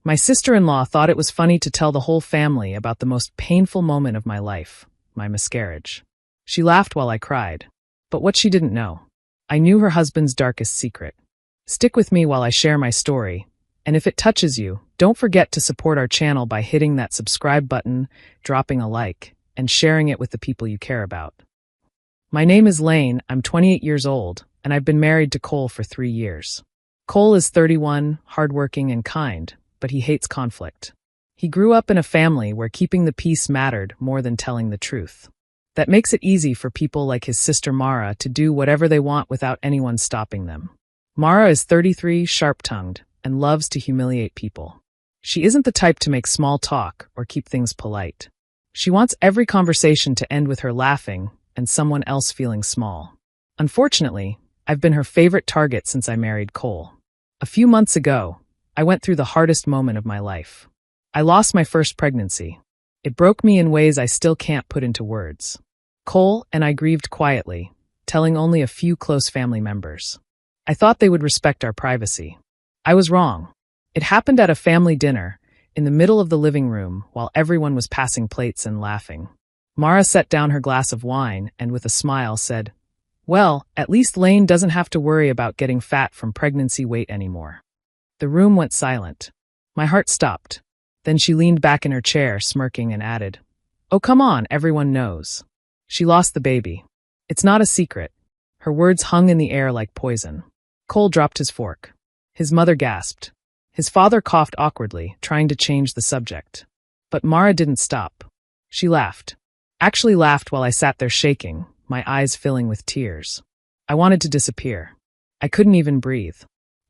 My sister-in-law thought it was funny to tell the whole family about the most painful moment of my life, my miscarriage. She laughed while I cried. But what she didn't know, I knew her husband's darkest secret. Stick with me while I share my story, and if it touches you, don't forget to support our channel by hitting that subscribe button, dropping a like, and sharing it with the people you care about. My name is Lane, I'm 28 years old, and I've been married to Cole for 3 years. Cole is 31, hardworking and kind, but he hates conflict. He grew up in a family where keeping the peace mattered more than telling the truth. That makes it easy for people like his sister Mara to do whatever they want without anyone stopping them. Mara is 33, sharp-tongued, and loves to humiliate people. She isn't the type to make small talk or keep things polite. She wants every conversation to end with her laughing and someone else feeling small. Unfortunately, I've been her favorite target since I married Cole. A few months ago, I went through the hardest moment of my life. I lost my first pregnancy. It broke me in ways I still can't put into words. Cole and I grieved quietly, telling only a few close family members. I thought they would respect our privacy. I was wrong. It happened at a family dinner, in the middle of the living room, while everyone was passing plates and laughing. Mara set down her glass of wine and with a smile said, "Well, at least Lane doesn't have to worry about getting fat from pregnancy weight anymore." The room went silent. My heart stopped. Then she leaned back in her chair, smirking, and added, "Oh, come on, everyone knows. She lost the baby. It's not a secret." Her words hung in the air like poison. Cole dropped his fork. His mother gasped. His father coughed awkwardly, trying to change the subject. But Mara didn't stop. She laughed. Actually laughed while I sat there shaking, my eyes filling with tears. I wanted to disappear. I couldn't even breathe.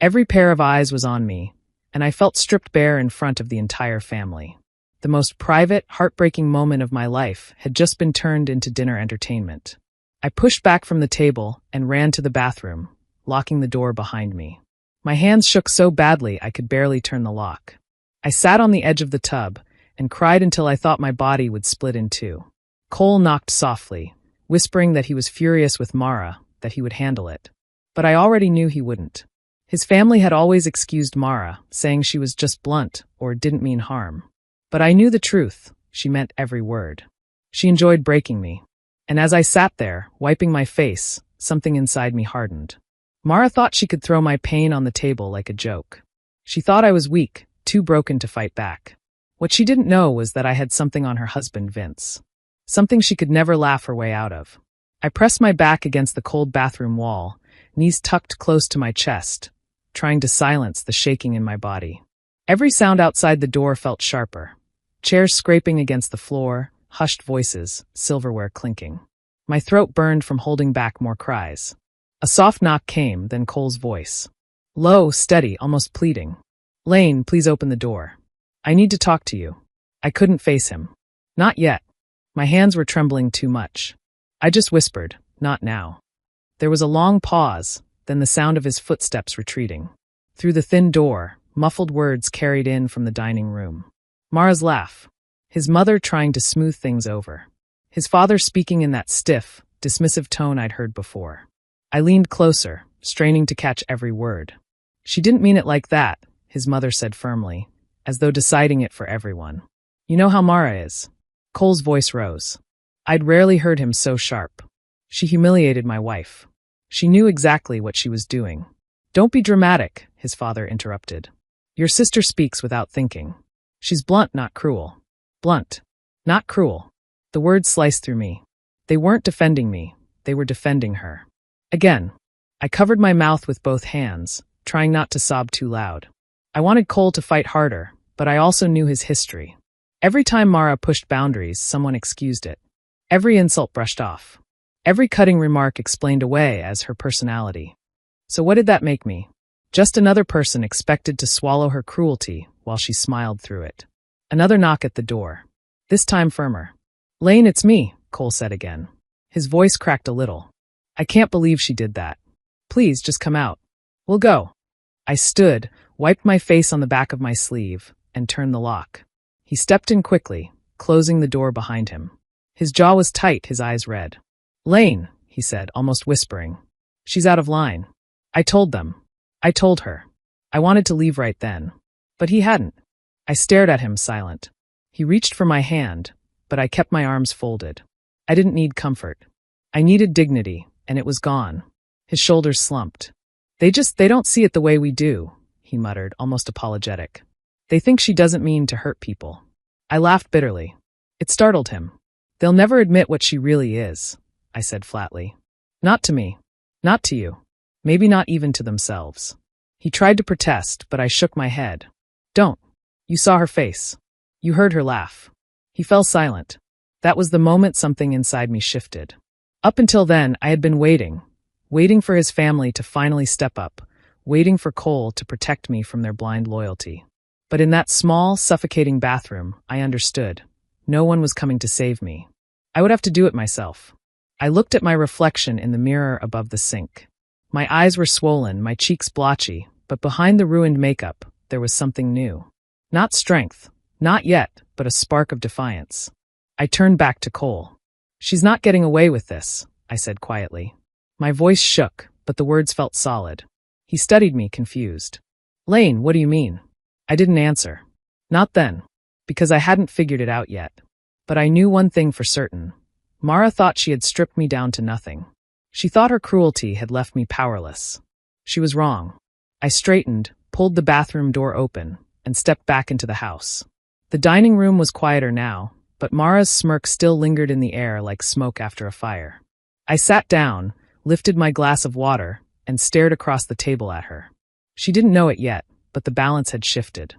Every pair of eyes was on me, and I felt stripped bare in front of the entire family. The most private, heartbreaking moment of my life had just been turned into dinner entertainment. I pushed back from the table and ran to the bathroom, locking the door behind me. My hands shook so badly I could barely turn the lock. I sat on the edge of the tub and cried until I thought my body would split in two. Cole knocked softly, whispering that he was furious with Mara, that he would handle it. But I already knew he wouldn't. His family had always excused Mara, saying she was just blunt or didn't mean harm. But I knew the truth. She meant every word. She enjoyed breaking me. And as I sat there, wiping my face, something inside me hardened. Mara thought she could throw my pain on the table like a joke. She thought I was weak, too broken to fight back. What she didn't know was that I had something on her husband, Vince. Something she could never laugh her way out of. I pressed my back against the cold bathroom wall, knees tucked close to my chest, trying to silence the shaking in my body. Every sound outside the door felt sharper. Chairs scraping against the floor, hushed voices, silverware clinking. My throat burned from holding back more cries. A soft knock came, then Cole's voice. Low, steady, almost pleading. "Lane, please open the door. I need to talk to you." I couldn't face him. Not yet. My hands were trembling too much. I just whispered, "Not now." There was a long pause, then the sound of his footsteps retreating. Through the thin door, muffled words carried in from the dining room. Mara's laugh. His mother trying to smooth things over. His father speaking in that stiff, dismissive tone I'd heard before. I leaned closer, straining to catch every word. "She didn't mean it like that," his mother said firmly, as though deciding it for everyone. "You know how Mara is." Cole's voice rose. I'd rarely heard him so sharp. "She humiliated my wife. She knew exactly what she was doing." "Don't be dramatic," his father interrupted. "Your sister speaks without thinking. She's blunt, not cruel." Blunt, not cruel. The words sliced through me. They weren't defending me, they were defending her. Again, I covered my mouth with both hands, trying not to sob too loud. I wanted Cole to fight harder, but I also knew his history. Every time Mara pushed boundaries, someone excused it. Every insult brushed off. Every cutting remark explained away as her personality. So what did that make me? Just another person expected to swallow her cruelty while she smiled through it. Another knock at the door. This time firmer. "Lane, it's me," Cole said again. His voice cracked a little. "I can't believe she did that. Please, just come out. We'll go." I stood, wiped my face on the back of my sleeve, and turned the lock. He stepped in quickly, closing the door behind him. His jaw was tight, his eyes red. "Lane," he said, almost whispering. "She's out of line." I told them. I told her. I wanted to leave right then. But he hadn't. I stared at him, silent. He reached for my hand, but I kept my arms folded. I didn't need comfort. I needed dignity, and it was gone. His shoulders slumped. They don't see it the way we do, he muttered, almost apologetic. They think she doesn't mean to hurt people. I laughed bitterly. It startled him. They'll never admit what she really is, I said flatly. Not to me. Not to you. Maybe not even to themselves. He tried to protest, but I shook my head. Don't. You saw her face. You heard her laugh. He fell silent. That was the moment something inside me shifted. Up until then, I had been waiting for his family to finally step up, waiting for Cole to protect me from their blind loyalty. But in that small, suffocating bathroom, I understood. No one was coming to save me. I would have to do it myself. I looked at my reflection in the mirror above the sink. My eyes were swollen, my cheeks blotchy, but behind the ruined makeup, there was something new. Not strength, not yet, but a spark of defiance. I turned back to Cole. She's not getting away with this, I said quietly. My voice shook, but the words felt solid. He studied me, confused. Lane, what do you mean? I didn't answer. Not then, because I hadn't figured it out yet. But I knew one thing for certain. Mara thought she had stripped me down to nothing. She thought her cruelty had left me powerless. She was wrong. I straightened, pulled the bathroom door open, and stepped back into the house. The dining room was quieter now, but Mara's smirk still lingered in the air like smoke after a fire. I sat down, lifted my glass of water, and stared across the table at her. She didn't know it yet, but the balance had shifted.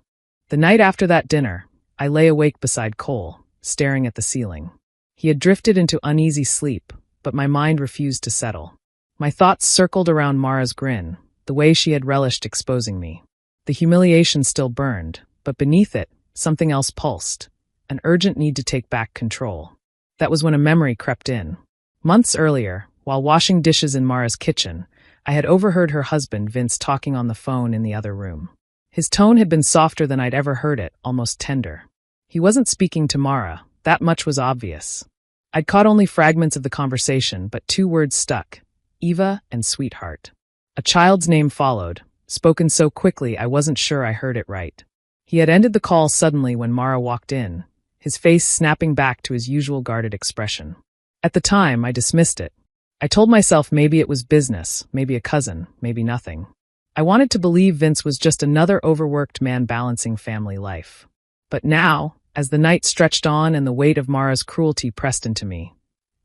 The night after that dinner, I lay awake beside Cole, staring at the ceiling. He had drifted into uneasy sleep, but my mind refused to settle. My thoughts circled around Mara's grin, the way she had relished exposing me. The humiliation still burned, but beneath it, something else pulsed, an urgent need to take back control. That was when a memory crept in. Months earlier, while washing dishes in Mara's kitchen, I had overheard her husband, Vince, talking on the phone in the other room. His tone had been softer than I'd ever heard it, almost tender. He wasn't speaking to Mara, that much was obvious. I'd caught only fragments of the conversation, but two words stuck: Eva and sweetheart. A child's name followed, spoken so quickly I wasn't sure I heard it right. He had ended the call suddenly when Mara walked in, his face snapping back to his usual guarded expression. At the time, I dismissed it. I told myself maybe it was business, maybe a cousin, maybe nothing. I wanted to believe Vince was just another overworked man balancing family life. But now, as the night stretched on and the weight of Mara's cruelty pressed into me,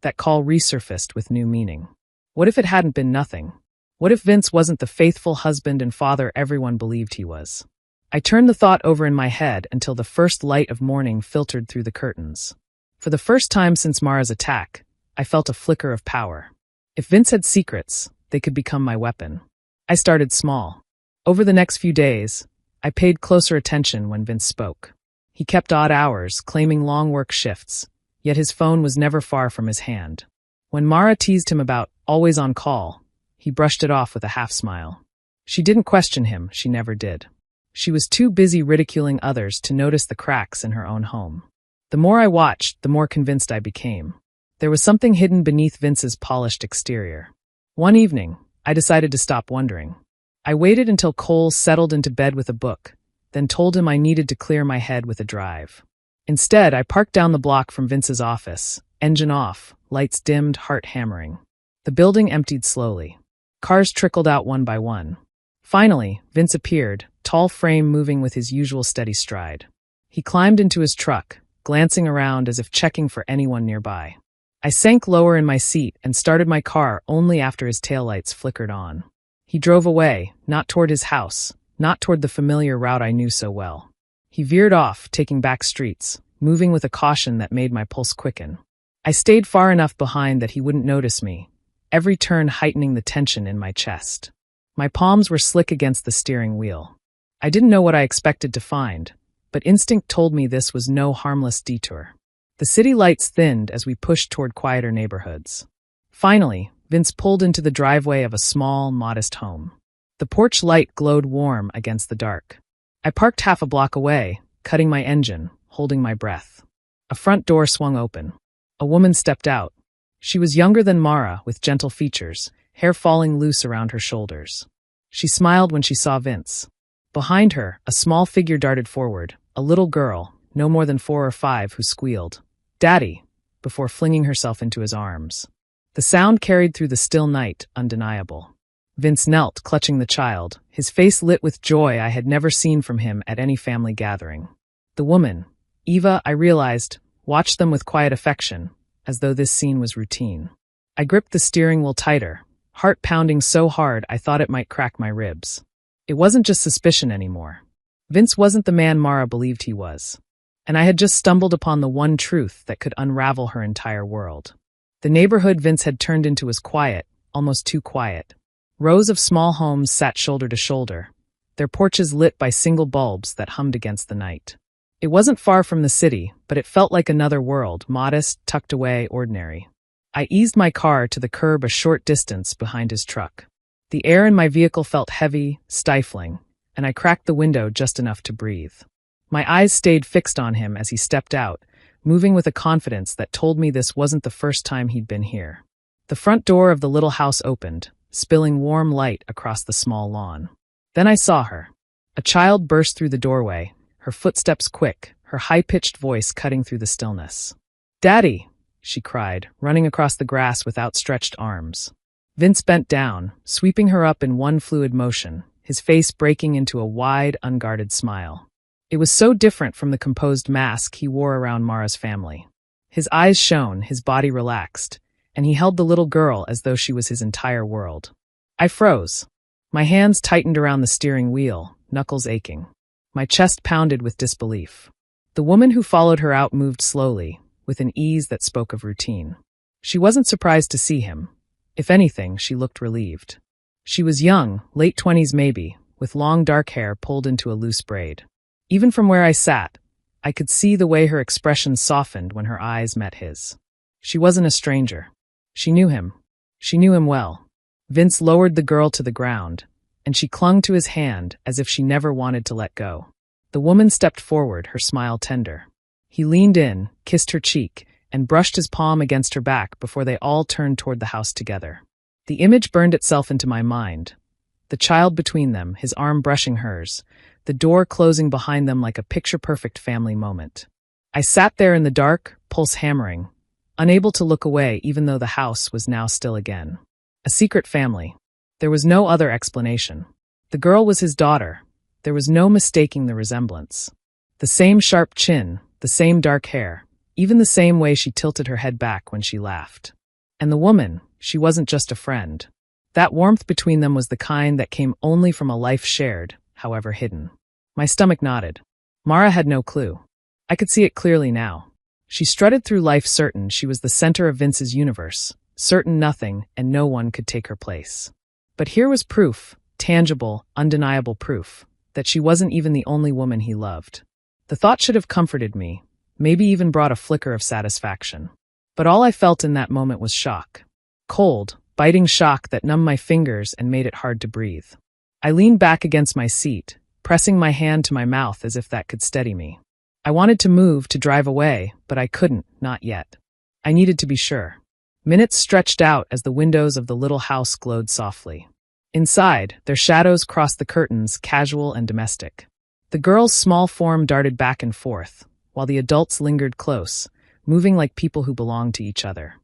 that call resurfaced with new meaning. What if it hadn't been nothing? What if Vince wasn't the faithful husband and father everyone believed he was? I turned the thought over in my head until the first light of morning filtered through the curtains. For the first time since Mara's attack, I felt a flicker of power. If Vince had secrets, they could become my weapon. I started small. Over the next few days, I paid closer attention when Vince spoke. He kept odd hours, claiming long work shifts, yet his phone was never far from his hand. When Mara teased him about always on call, he brushed it off with a half-smile. She didn't question him, she never did. She was too busy ridiculing others to notice the cracks in her own home. The more I watched, the more convinced I became. There was something hidden beneath Vince's polished exterior. One evening, I decided to stop wondering. I waited until Cole settled into bed with a book, then told him I needed to clear my head with a drive. Instead, I parked down the block from Vince's office, engine off, lights dimmed, heart hammering. The building emptied slowly. Cars trickled out one by one. Finally, Vince appeared, tall frame moving with his usual steady stride. He climbed into his truck, glancing around as if checking for anyone nearby. I sank lower in my seat and started my car only after his taillights flickered on. He drove away, not toward his house, not toward the familiar route I knew so well. He veered off, taking back streets, moving with a caution that made my pulse quicken. I stayed far enough behind that he wouldn't notice me, every turn heightening the tension in my chest. My palms were slick against the steering wheel. I didn't know what I expected to find, but instinct told me this was no harmless detour. The city lights thinned as we pushed toward quieter neighborhoods. Finally, Vince pulled into the driveway of a small, modest home. The porch light glowed warm against the dark. I parked half a block away, cutting my engine, holding my breath. A front door swung open. A woman stepped out. She was younger than Mara, with gentle features, hair falling loose around her shoulders. She smiled when she saw Vince. Behind her, a small figure darted forward, a little girl, no more than 4 or 5, who squealed, "Daddy," before flinging herself into his arms. The sound carried through the still night, undeniable. Vince knelt, clutching the child, his face lit with joy I had never seen from him at any family gathering. The woman, Eva, I realized, watched them with quiet affection, as though this scene was routine. I gripped the steering wheel tighter, heart pounding so hard I thought it might crack my ribs. It wasn't just suspicion anymore. Vince wasn't the man Mara believed he was. And I had just stumbled upon the one truth that could unravel her entire world. The neighborhood Vince had turned into was quiet, almost too quiet. Rows of small homes sat shoulder to shoulder, their porches lit by single bulbs that hummed against the night. It wasn't far from the city, but it felt like another world, modest, tucked away, ordinary. I eased my car to the curb a short distance behind his truck. The air in my vehicle felt heavy, stifling, and I cracked the window just enough to breathe. My eyes stayed fixed on him as he stepped out, moving with a confidence that told me this wasn't the first time he'd been here. The front door of the little house opened, spilling warm light across the small lawn. Then I saw her. A child burst through the doorway, her footsteps quick, her high-pitched voice cutting through the stillness. "Daddy!" she cried, running across the grass with outstretched arms. Vince bent down, sweeping her up in one fluid motion, his face breaking into a wide, unguarded smile. It was so different from the composed mask he wore around Mara's family. His eyes shone, his body relaxed, and he held the little girl as though she was his entire world. I froze. My hands tightened around the steering wheel, knuckles aching. My chest pounded with disbelief. The woman who followed her out moved slowly, with an ease that spoke of routine. She wasn't surprised to see him. If anything, she looked relieved. She was young, late 20s maybe, with long dark hair pulled into a loose braid. Even from where I sat, I could see the way her expression softened when her eyes met his. She wasn't a stranger. She knew him. She knew him well. Vince lowered the girl to the ground, and she clung to his hand as if she never wanted to let go. The woman stepped forward, her smile tender. He leaned in, kissed her cheek, and brushed his palm against her back before they all turned toward the house together. The image burned itself into my mind. The child between them, his arm brushing hers, the door closing behind them like a picture-perfect family moment. I sat there in the dark, pulse hammering, unable to look away even though the house was now still again. A secret family. There was no other explanation. The girl was his daughter. There was no mistaking the resemblance. The same sharp chin, the same dark hair, even the same way she tilted her head back when she laughed. And the woman, she wasn't just a friend. That warmth between them was the kind that came only from a life shared, however hidden. My stomach knotted. Mara had no clue. I could see it clearly now. She strutted through life certain she was the center of Vince's universe, certain nothing and no one could take her place. But here was proof, tangible, undeniable proof, that she wasn't even the only woman he loved. The thought should have comforted me, maybe even brought a flicker of satisfaction. But all I felt in that moment was shock. Cold, biting shock that numbed my fingers and made it hard to breathe. I leaned back against my seat, pressing my hand to my mouth as if that could steady me. I wanted to move, to drive away, but I couldn't, not yet. I needed to be sure. Minutes stretched out as the windows of the little house glowed softly. Inside, their shadows crossed the curtains, casual and domestic. The girl's small form darted back and forth, while the adults lingered close, moving like people who belonged to each other.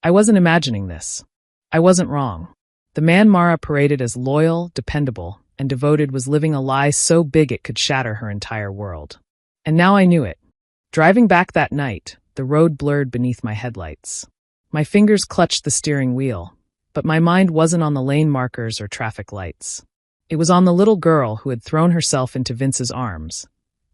I wasn't imagining this. I wasn't wrong. The man Mara paraded as loyal, dependable, and devoted was living a lie so big it could shatter her entire world. And now I knew it. Driving back that night, the road blurred beneath my headlights. My fingers clutched the steering wheel, but my mind wasn't on the lane markers or traffic lights. It was on the little girl who had thrown herself into Vince's arms,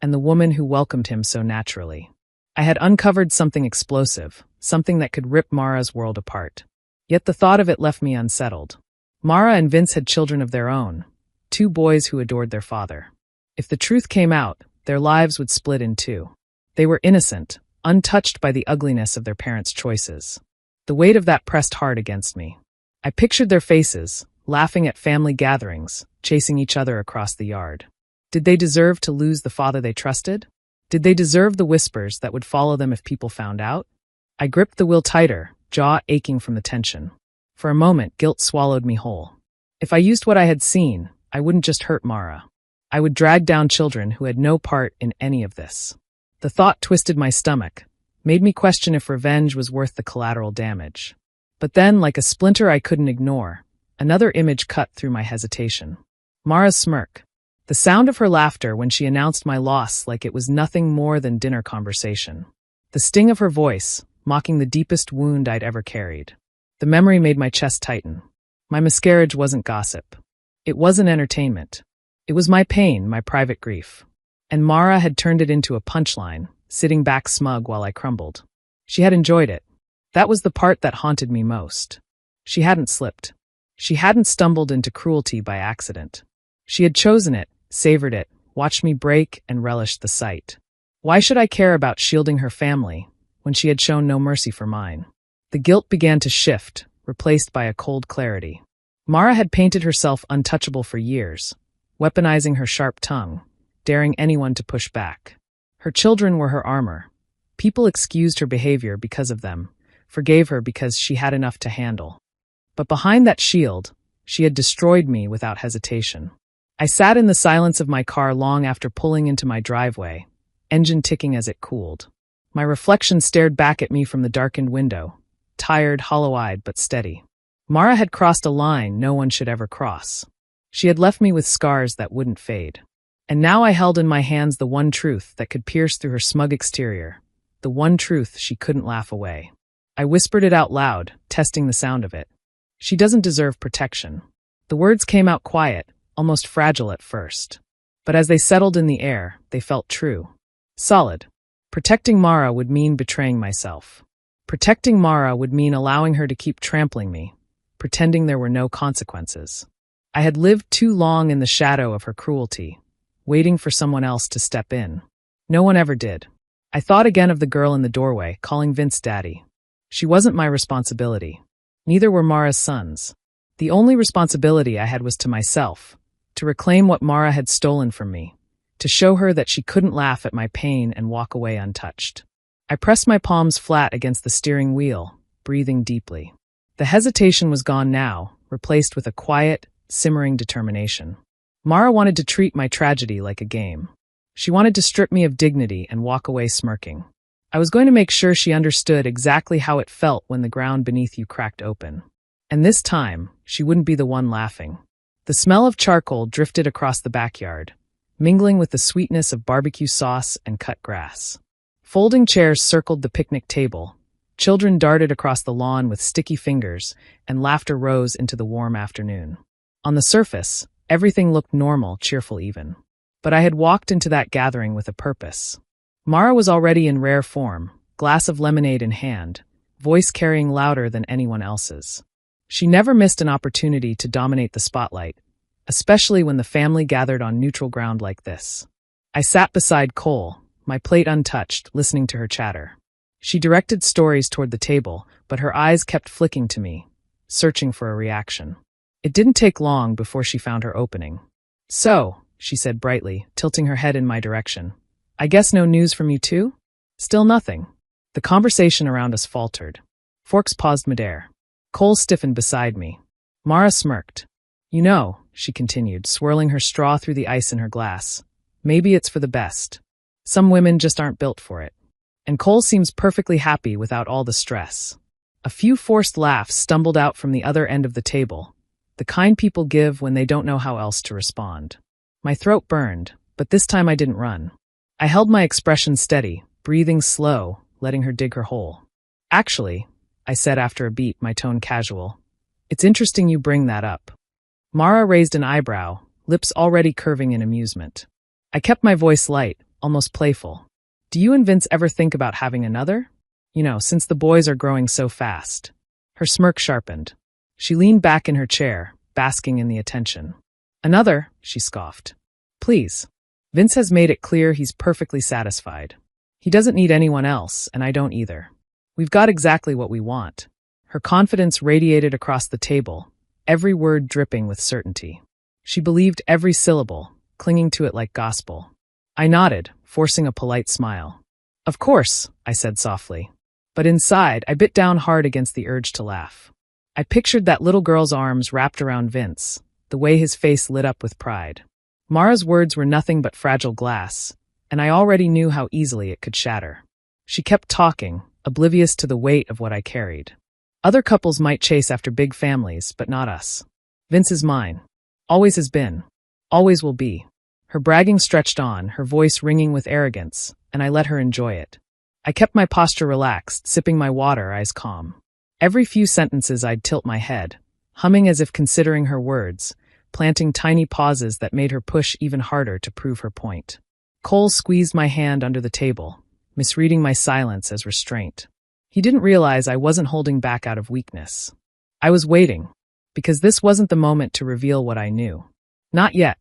and the woman who welcomed him so naturally. I had uncovered something explosive, something that could rip Mara's world apart. Yet the thought of it left me unsettled. Mara and Vince had children of their own, 2 boys who adored their father. If the truth came out, their lives would split in 2. They were innocent, untouched by the ugliness of their parents' choices. The weight of that pressed hard against me. I pictured their faces, laughing at family gatherings, chasing each other across the yard. Did they deserve to lose the father they trusted? Did they deserve the whispers that would follow them if people found out? I gripped the wheel tighter, jaw aching from the tension. For a moment, guilt swallowed me whole. If I used what I had seen, I wouldn't just hurt Mara. I would drag down children who had no part in any of this. The thought twisted my stomach, made me question if revenge was worth the collateral damage. But then, like a splinter I couldn't ignore, another image cut through my hesitation. Mara's smirk. The sound of her laughter when she announced my loss like it was nothing more than dinner conversation. The sting of her voice, mocking the deepest wound I'd ever carried. The memory made my chest tighten. My miscarriage wasn't gossip. It wasn't entertainment. It was my pain, my private grief. And Mara had turned it into a punchline, sitting back smug while I crumbled. She had enjoyed it. That was the part that haunted me most. She hadn't slipped. She hadn't stumbled into cruelty by accident. She had chosen it, savored it, watched me break, and relished the sight. Why should I care about shielding her family when she had shown no mercy for mine? The guilt began to shift, replaced by a cold clarity. Mara had painted herself untouchable for years, weaponizing her sharp tongue, daring anyone to push back. Her children were her armor. People excused her behavior because of them, forgave her because she had enough to handle. But behind that shield, she had destroyed me without hesitation. I sat in the silence of my car long after pulling into my driveway, engine ticking as it cooled. My reflection stared back at me from the darkened window, tired, hollow-eyed, but steady. Mara had crossed a line no one should ever cross. She had left me with scars that wouldn't fade. And now I held in my hands the one truth that could pierce through her smug exterior, the one truth she couldn't laugh away. I whispered it out loud, testing the sound of it. She doesn't deserve protection. The words came out quiet, almost fragile at first. But as they settled in the air, they felt true. Solid. Protecting Mara would mean betraying myself. Protecting Mara would mean allowing her to keep trampling me, pretending there were no consequences. I had lived too long in the shadow of her cruelty, waiting for someone else to step in. No one ever did. I thought again of the girl in the doorway, calling Vince daddy. She wasn't my responsibility. Neither were Mara's sons. The only responsibility I had was to myself, to reclaim what Mara had stolen from me, to show her that she couldn't laugh at my pain and walk away untouched. I pressed my palms flat against the steering wheel, breathing deeply. The hesitation was gone now, replaced with a quiet, simmering determination. Mara wanted to treat my tragedy like a game. She wanted to strip me of dignity and walk away smirking. I was going to make sure she understood exactly how it felt when the ground beneath you cracked open. And this time, she wouldn't be the one laughing. The smell of charcoal drifted across the backyard, mingling with the sweetness of barbecue sauce and cut grass. Folding chairs circled the picnic table. Children darted across the lawn with sticky fingers, and laughter rose into the warm afternoon. On the surface, everything looked normal, cheerful even. But I had walked into that gathering with a purpose. Mara was already in rare form, glass of lemonade in hand, voice carrying louder than anyone else's. She never missed an opportunity to dominate the spotlight, especially when the family gathered on neutral ground like this. I sat beside Cole, my plate untouched, listening to her chatter. She directed stories toward the table, but her eyes kept flicking to me, searching for a reaction. It didn't take long before she found her opening. "So," she said brightly, tilting her head in my direction, "I guess no news from you too?" Still nothing. The conversation around us faltered. Forks paused midair. Cole stiffened beside me. Mara smirked. "You know," she continued, swirling her straw through the ice in her glass, "maybe it's for the best. Some women just aren't built for it. And Cole seems perfectly happy without all the stress." A few forced laughs stumbled out from the other end of the table, the kind people give when they don't know how else to respond. My throat burned, but this time I didn't run. I held my expression steady, breathing slow, letting her dig her hole. "Actually," I said after a beat, my tone casual, "it's interesting you bring that up." Mara raised an eyebrow, lips already curving in amusement. I kept my voice light, almost playful. "Do you and Vince ever think about having another? You know, since the boys are growing so fast." Her smirk sharpened. She leaned back in her chair, basking in the attention. "Another?" she scoffed. "Please. Vince has made it clear he's perfectly satisfied. He doesn't need anyone else, and I don't either. We've got exactly what we want." Her confidence radiated across the table, every word dripping with certainty. She believed every syllable, clinging to it like gospel. I nodded, forcing a polite smile. "Of course," I said softly. But inside, I bit down hard against the urge to laugh. I pictured that little girl's arms wrapped around Vince, the way his face lit up with pride. Mara's words were nothing but fragile glass, and I already knew how easily it could shatter. She kept talking, oblivious to the weight of what I carried. Other couples might chase after big families, but not us. Vince is mine. Always has been. Always will be. Her bragging stretched on, her voice ringing with arrogance, and I let her enjoy it. I kept my posture relaxed, sipping my water, eyes calm. Every few sentences I'd tilt my head, humming as if considering her words, planting tiny pauses that made her push even harder to prove her point. Cole squeezed my hand under the table, misreading my silence as restraint. He didn't realize I wasn't holding back out of weakness. I was waiting, because this wasn't the moment to reveal what I knew. Not yet.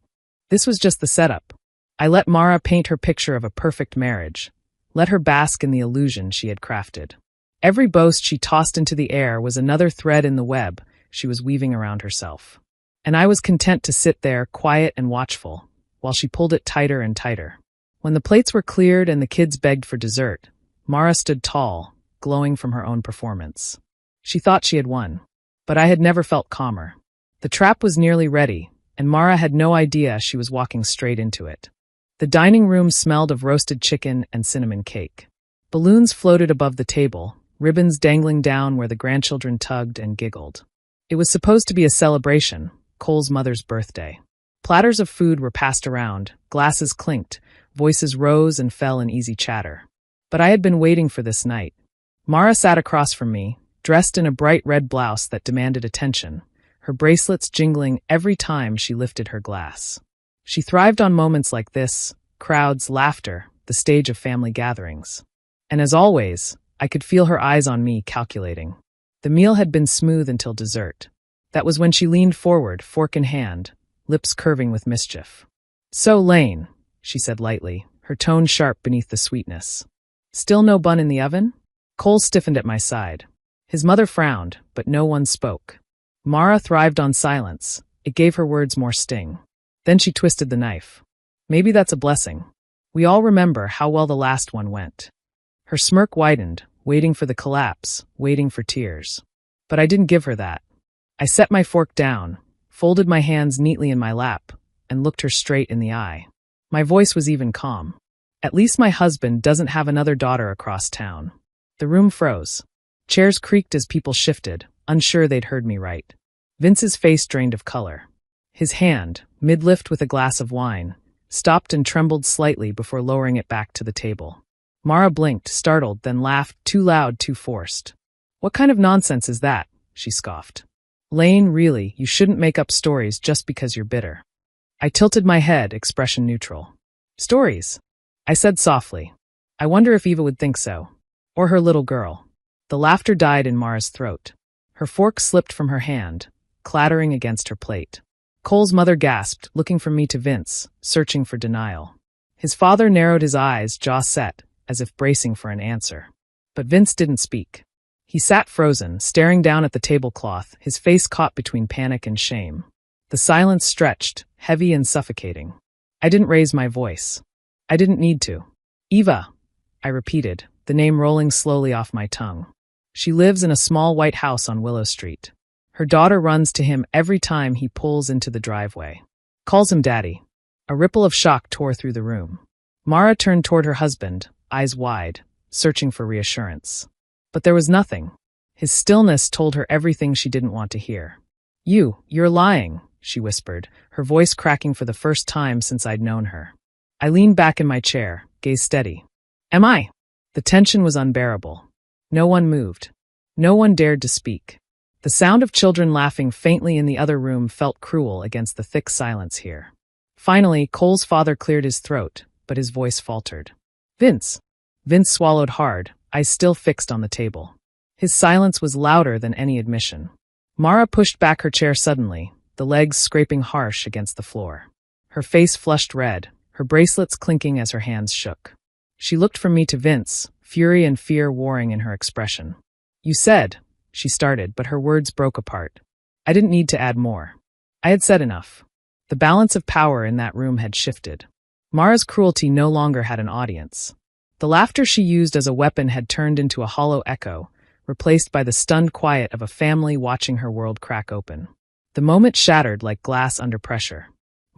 This was just the setup. I let Mara paint her picture of a perfect marriage, let her bask in the illusion she had crafted. Every boast she tossed into the air was another thread in the web she was weaving around herself. And I was content to sit there, quiet and watchful, while she pulled it tighter and tighter. When the plates were cleared and the kids begged for dessert, Mara stood tall, glowing from her own performance. She thought she had won, but I had never felt calmer. The trap was nearly ready, and Mara had no idea she was walking straight into it. The dining room smelled of roasted chicken and cinnamon cake. Balloons floated above the table, ribbons dangling down where the grandchildren tugged and giggled. It was supposed to be a celebration, Cole's mother's birthday. Platters of food were passed around, glasses clinked, voices rose and fell in easy chatter. But I had been waiting for this night. Mara sat across from me, dressed in a bright red blouse that demanded attention, her bracelets jingling every time she lifted her glass. She thrived on moments like this, crowds, laughter, the stage of family gatherings. And as always, I could feel her eyes on me, calculating. The meal had been smooth until dessert. That was when she leaned forward, fork in hand, lips curving with mischief. "So, Lane," she said lightly, her tone sharp beneath the sweetness. "Still no bun in the oven?" Cole stiffened at my side. His mother frowned, but no one spoke. Mara thrived on silence. It gave her words more sting. Then she twisted the knife. Maybe that's a blessing. We all remember how well the last one went. Her smirk widened, waiting for the collapse, waiting for tears. But I didn't give her that. I set my fork down, folded my hands neatly in my lap, and looked her straight in the eye. My voice was even calm. At least my husband doesn't have another daughter across town. The room froze. Chairs creaked as people shifted, unsure they'd heard me right. Vince's face drained of color. His hand, mid-lift with a glass of wine, stopped and trembled slightly before lowering it back to the table. Mara blinked, startled, then laughed, too loud, too forced. "What kind of nonsense is that?" she scoffed. "Lane, really, you shouldn't make up stories just because you're bitter." I tilted my head, expression neutral. "Stories?" I said softly. "I wonder if Eva would think so. Or her little girl." The laughter died in Mara's throat. Her fork slipped from her hand, clattering against her plate. Cole's mother gasped, looking from me to Vince, searching for denial. His father narrowed his eyes, jaw set, as if bracing for an answer. But Vince didn't speak. He sat frozen, staring down at the tablecloth, his face caught between panic and shame. The silence stretched, heavy and suffocating. I didn't raise my voice. I didn't need to. "Eva," I repeated, the name rolling slowly off my tongue. "She lives in a small white house on Willow Street. Her daughter runs to him every time he pulls into the driveway. Calls him Daddy." A ripple of shock tore through the room. Mara turned toward her husband, eyes wide, searching for reassurance. But there was nothing. His stillness told her everything she didn't want to hear. You're lying," she whispered, her voice cracking for the first time since I'd known her. I leaned back in my chair, gaze steady. "Am I?" The tension was unbearable. No one moved. No one dared to speak. The sound of children laughing faintly in the other room felt cruel against the thick silence here. Finally, Cole's father cleared his throat, but his voice faltered. "Vince." Vince swallowed hard, eyes still fixed on the table. His silence was louder than any admission. Mara pushed back her chair suddenly, the legs scraping harsh against the floor. Her face flushed red, her bracelets clinking as her hands shook. She looked from me to Vince, fury and fear warring in her expression. "You said," she started, but her words broke apart. I didn't need to add more. I had said enough. The balance of power in that room had shifted. Mara's cruelty no longer had an audience. The laughter she used as a weapon had turned into a hollow echo, replaced by the stunned quiet of a family watching her world crack open. The moment shattered like glass under pressure.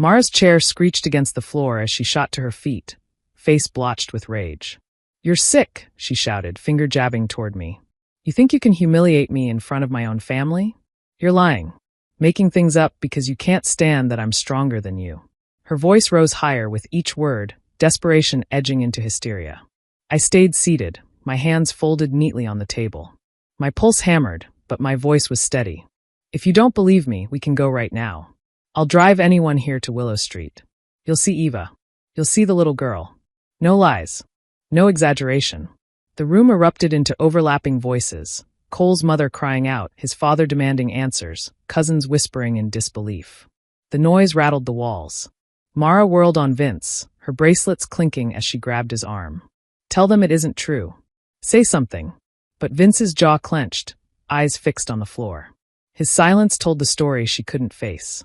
Mara's chair screeched against the floor as she shot to her feet, face blotched with rage. "You're sick," she shouted, finger jabbing toward me. "You think you can humiliate me in front of my own family? You're lying, making things up because you can't stand that I'm stronger than you." Her voice rose higher with each word, desperation edging into hysteria. I stayed seated, my hands folded neatly on the table. My pulse hammered, but my voice was steady. "If you don't believe me, we can go right now. I'll drive anyone here to Willow Street. You'll see Eva. You'll see the little girl. No lies. No exaggeration." The room erupted into overlapping voices, Cole's mother crying out, his father demanding answers, cousins whispering in disbelief. The noise rattled the walls. Mara whirled on Vince, her bracelets clinking as she grabbed his arm. "Tell them it isn't true. Say something." But Vince's jaw clenched, eyes fixed on the floor. His silence told the story she couldn't face.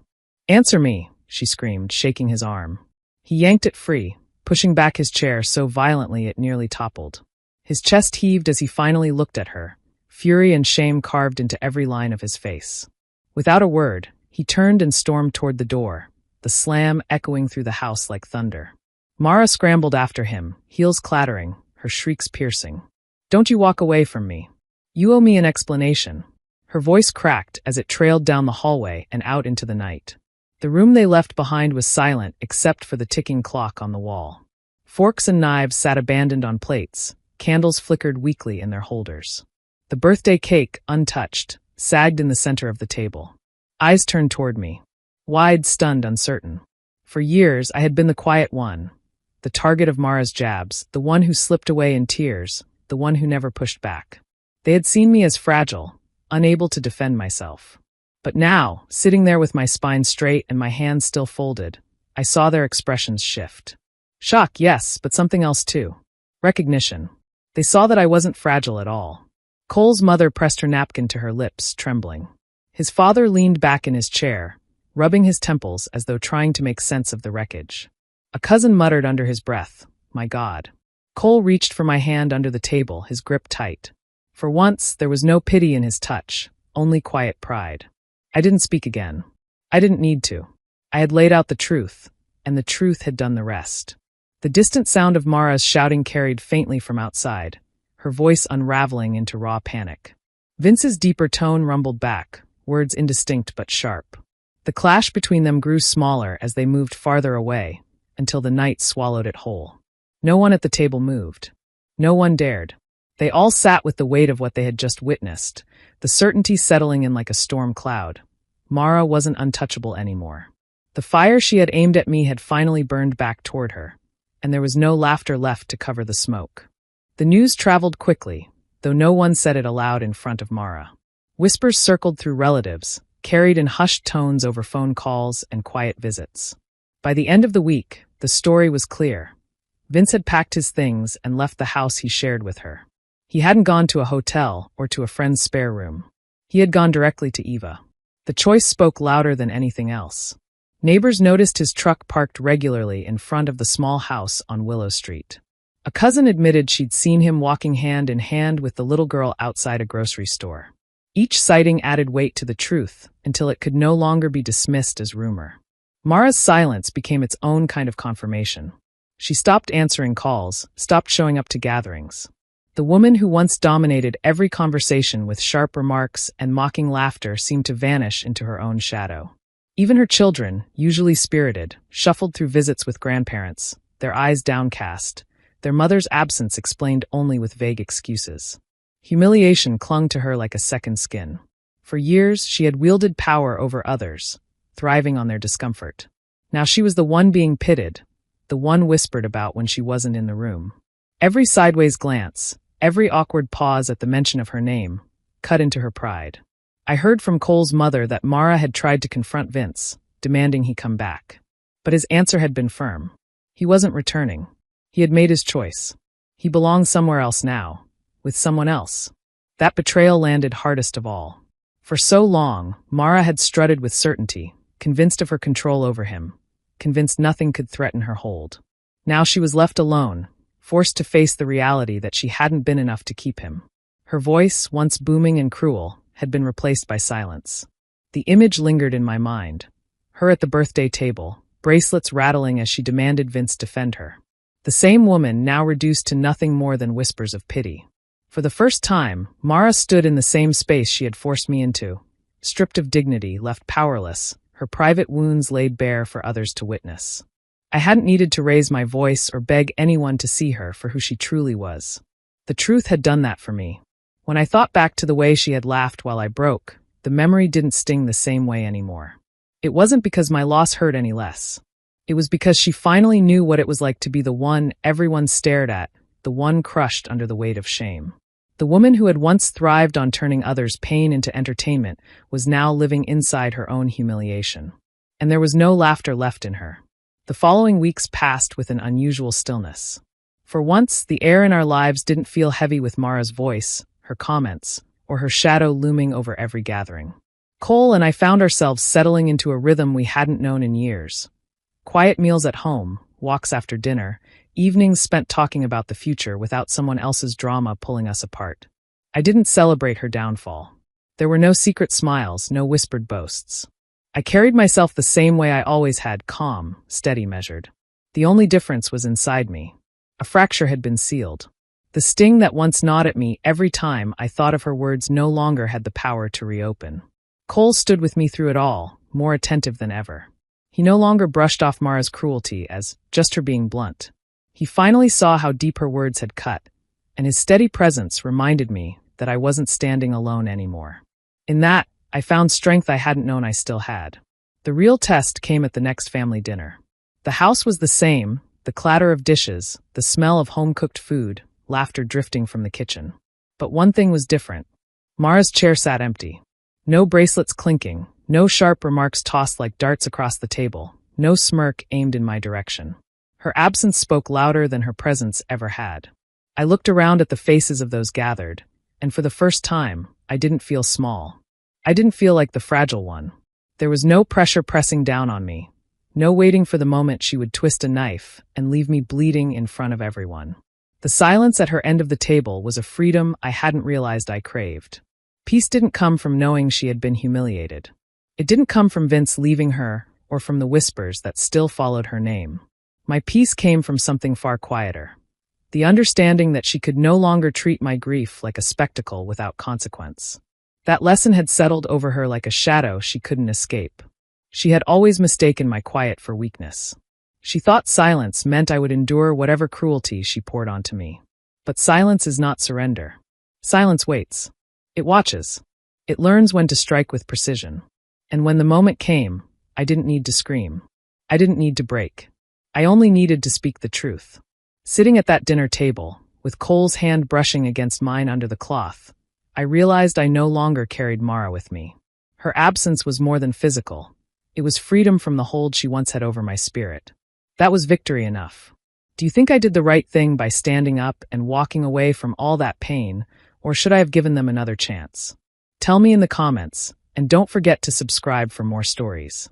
"Answer me," she screamed, shaking his arm. He yanked it free, pushing back his chair so violently it nearly toppled. His chest heaved as he finally looked at her, fury and shame carved into every line of his face. Without a word, he turned and stormed toward the door, the slam echoing through the house like thunder. Mara scrambled after him, heels clattering, her shrieks piercing. "Don't you walk away from me. You owe me an explanation." Her voice cracked as it trailed down the hallway and out into the night. The room they left behind was silent except for the ticking clock on the wall. Forks and knives sat abandoned on plates, candles flickered weakly in their holders. The birthday cake, untouched, sagged in the center of the table. Eyes turned toward me, wide, stunned, uncertain. For years, I had been the quiet one, the target of Mara's jabs, the one who slipped away in tears, the one who never pushed back. They had seen me as fragile, unable to defend myself. But now, sitting there with my spine straight and my hands still folded, I saw their expressions shift. Shock, yes, but something else too. Recognition. They saw that I wasn't fragile at all. Cole's mother pressed her napkin to her lips, trembling. His father leaned back in his chair, rubbing his temples as though trying to make sense of the wreckage. A cousin muttered under his breath, "My God." Cole reached for my hand under the table, his grip tight. For once, there was no pity in his touch, only quiet pride. I didn't speak again. I didn't need to. I had laid out the truth, and the truth had done the rest. The distant sound of Mara's shouting carried faintly from outside, her voice unraveling into raw panic. Vince's deeper tone rumbled back, words indistinct but sharp. The clash between them grew smaller as they moved farther away, until the night swallowed it whole. No one at the table moved. No one dared. They all sat with the weight of what they had just witnessed, the certainty settling in like a storm cloud. Mara wasn't untouchable anymore. The fire she had aimed at me had finally burned back toward her, and there was no laughter left to cover the smoke. The news traveled quickly, though no one said it aloud in front of Mara. Whispers circled through relatives, carried in hushed tones over phone calls and quiet visits. By the end of the week, the story was clear. Vince had packed his things and left the house he shared with her. He hadn't gone to a hotel or to a friend's spare room. He had gone directly to Eva. The choice spoke louder than anything else. Neighbors noticed his truck parked regularly in front of the small house on Willow Street. A cousin admitted she'd seen him walking hand in hand with the little girl outside a grocery store. Each sighting added weight to the truth until it could no longer be dismissed as rumor. Mara's silence became its own kind of confirmation. She stopped answering calls, stopped showing up to gatherings. The woman who once dominated every conversation with sharp remarks and mocking laughter seemed to vanish into her own shadow. Even her children, usually spirited, shuffled through visits with grandparents, their eyes downcast, their mother's absence explained only with vague excuses. Humiliation clung to her like a second skin. For years, she had wielded power over others, thriving on their discomfort. Now she was the one being pitted, the one whispered about when she wasn't in the room. Every sideways glance, every awkward pause at the mention of her name, cut into her pride. I heard from Cole's mother that Mara had tried to confront Vince, demanding he come back. But his answer had been firm. He wasn't returning. He had made his choice. He belonged somewhere else now, with someone else. That betrayal landed hardest of all. For so long, Mara had strutted with certainty, convinced of her control over him, convinced nothing could threaten her hold. Now she was left alone, forced to face the reality that she hadn't been enough to keep him. Her voice, once booming and cruel, had been replaced by silence. The image lingered in my mind. Her at the birthday table, bracelets rattling as she demanded Vince defend her. The same woman now reduced to nothing more than whispers of pity. For the first time, Mara stood in the same space she had forced me into, stripped of dignity, left powerless, her private wounds laid bare for others to witness. I hadn't needed to raise my voice or beg anyone to see her for who she truly was. The truth had done that for me. When I thought back to the way she had laughed while I broke, the memory didn't sting the same way anymore. It wasn't because my loss hurt any less. It was because she finally knew what it was like to be the one everyone stared at, the one crushed under the weight of shame. The woman who had once thrived on turning others' pain into entertainment was now living inside her own humiliation. And there was no laughter left in her. The following weeks passed with an unusual stillness. For once, the air in our lives didn't feel heavy with Mara's voice, her comments, or her shadow looming over every gathering. Cole and I found ourselves settling into a rhythm we hadn't known in years. Quiet meals at home, walks after dinner, evenings spent talking about the future without someone else's drama pulling us apart. I didn't celebrate her downfall. There were no secret smiles, no whispered boasts. I carried myself the same way I always had, calm, steady, measured. The only difference was inside me. A fracture had been sealed. The sting that once gnawed at me every time I thought of her words no longer had the power to reopen. Cole stood with me through it all, more attentive than ever. He no longer brushed off Mara's cruelty as just her being blunt. He finally saw how deep her words had cut, and his steady presence reminded me that I wasn't standing alone anymore. In that, I found strength I hadn't known I still had. The real test came at the next family dinner. The house was the same, the clatter of dishes, the smell of home-cooked food, laughter drifting from the kitchen. But one thing was different. Mara's chair sat empty. No bracelets clinking, no sharp remarks tossed like darts across the table, no smirk aimed in my direction. Her absence spoke louder than her presence ever had. I looked around at the faces of those gathered, and for the first time, I didn't feel small. I didn't feel like the fragile one. There was no pressure pressing down on me, no waiting for the moment she would twist a knife and leave me bleeding in front of everyone. The silence at her end of the table was a freedom I hadn't realized I craved. Peace didn't come from knowing she had been humiliated. It didn't come from Vince leaving her or from the whispers that still followed her name. My peace came from something far quieter. The understanding that she could no longer treat my grief like a spectacle without consequence. That lesson had settled over her like a shadow she couldn't escape. She had always mistaken my quiet for weakness. She thought silence meant I would endure whatever cruelty she poured onto me. But silence is not surrender. Silence waits. It watches. It learns when to strike with precision. And when the moment came, I didn't need to scream. I didn't need to break. I only needed to speak the truth. Sitting at that dinner table, with Cole's hand brushing against mine under the cloth, I realized I no longer carried Mara with me. Her absence was more than physical. It was freedom from the hold she once had over my spirit. That was victory enough. Do you think I did the right thing by standing up and walking away from all that pain, or should I have given them another chance? Tell me in the comments, and don't forget to subscribe for more stories.